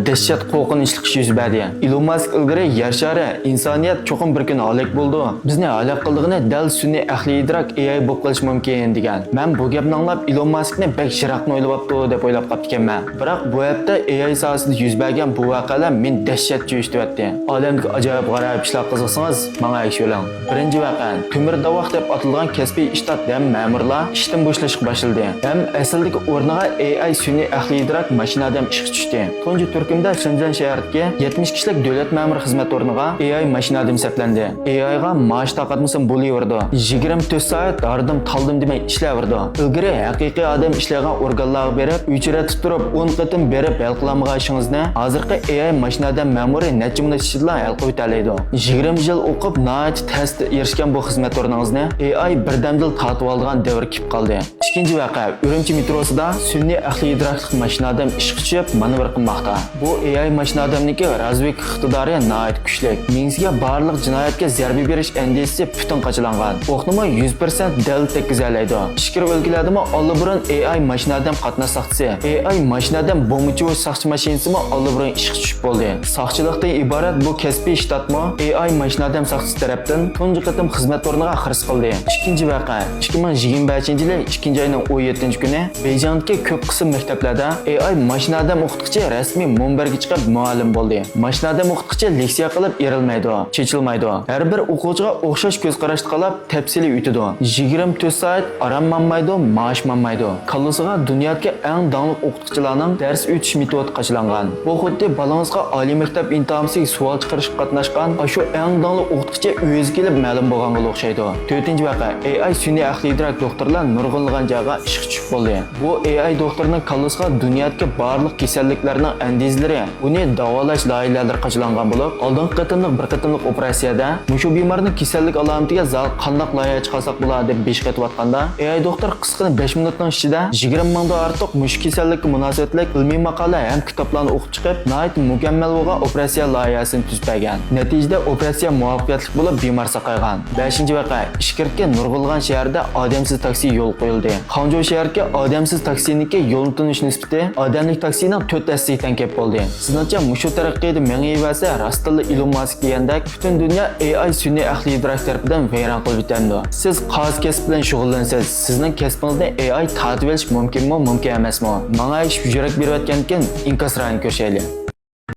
dehshat qo'rqinchli ish yuz berdi. Elon Musk ilgari yer shari insoniyat cho'qim bir kun halok bo'ldi. Bizni halok qildig'ini dal sun'iy aqliy idrok AI bo'lib qolish mumkin degan. Men bu gapni anglab Elon Muskni bek shiraqni o'ylabapti deb o'ylab qolib ekanman. Biroq bu hafta AI sohasida yuz bergan bu voqealar men dehshat jo'shtiryapti. Olamdagi ajoyib g'arib ishlar qiziqsangiz, menga ishoning. Birinchi voqea Ko'mir davoq deb atalgan kasbiy ishtat ham ma'murlar ishdan bo'shlashga boshladi. Ham asldagi o'rniga AI sun'iy aqliy idrok mashinada ishga tushdi. Tunji Turkimda Shenzhen shahridagi 70 kishilik davlat ma'mur xizmat o'rniga AI mashinada hisoblandi. AI ga maosh taqatmasa bo'laverdi. 24 soat dardim taldim demay ishlayverdi. Ilgari haqiqiy odam ishlagan organlarga berib, uchiratib turib 10 qatim berib hal qilmagashingizni hozirgi AI mashinada ma'muri necha minut ichida hal qilib o'tadi. 20 yil o'qib nihoyat test erishgan bu xizmat o'rningizni AI birdamdil tatib olgan davr kelib qoldi. Ikkinchi voqea Urumchi metrosida sun'iy aqliy idrokli mashinada ishga tushib manevr qilmoqda. Bu AI mashinadamniki razvik iqtidori nihoyat kuchli. Mingsiga barliq jinoyatga zarba berish andisi butun qachilangan. O'qnimi 100% dalil tekkizalaydi. Ishkir o'lgiladimi olliburun AI mashinadam qatnash soqchisi. AI mashinadam bombichi va soqchi mashinasimi olliburun ishga tushib bo'ldi. Soqchilikdan iborat bu kasbiy shtatmi AI mashinadam soqchisi tarafdan tunji qatim xizmat o'rniga xiris qildi. Ikkinchi voqea 2025-yil 2-oyning 17-kuni Beijingdagi ko'p qism maktablarda AI mashinadam o'qituvchi rasmiy munbarga chiqib muallim bo'ldi. Mashinadam o'qituvchi leksiya qilib erilmaydi, chechilmaydi. Har bir o'quvchiga o'xshash ko'z qarashni qalab tafsiliy o'tidi. 24 soat arammanmaydi, maoshmanmaydi. Kallasiga dunyodagi eng danglik o'qituvchilarning dars o'tish metodi qachilangan. Bu xuddi balangizga oliy maktab imtihonisiga savol chiqarish qatnashgan shu eng danglik o'qituvchi o'zi kelib ma'lum bo'lganga o'xshaydi. 4-voqea AI sun'iy aqliy idrok doktorlar nurg'unlagan joyga ishga tushib bo'ldi. Bu AI doktorining kallasiga dunyodagi barliq kasalliklarning andizlari, uni davolash loyihalari qachilangan bo'lib, oldingi qatimliq bir qatimliq operatsiyada mushu bemorning kasallik alomatiga zal qanday loyiha chiqarsak bo'ladi deb besh qaytayotganda AI doktor qisqani 5 minutning ichida 20 mingdan ortiq mushu kasallikka munosabatli ilmiy maqola ham kitoblarni o'qib chiqib, nihoyat mukammal bo'lgan operatsiya loyihasini tuzib bergan. Natijada operatsiya muvaffaqiyatli bo'lib bemor saqaygan. 5-voqea Ishkirtga nurg'ulg'an shaharda odamsiz taksi yo'l qo'yildi. Xanjo shaharga odamsiz taksiniki yo'lni tunish nisbati odamlik taksining 4 kep bo'ldi. Sizningcha mushu taraqqiyda mengivasi rastilla Elon Musk degandek butun dunyo AI sun'iy aqliy idrok tarafidan vayron qilib bitadi. Siz qaysi kasb bilan shug'ullansangiz, sizning kasbingizni AI tatib olish mumkinmi, mumkin emasmi? Menga ish yurak berayotgan ekan, inkaslarni ko'rishaylik.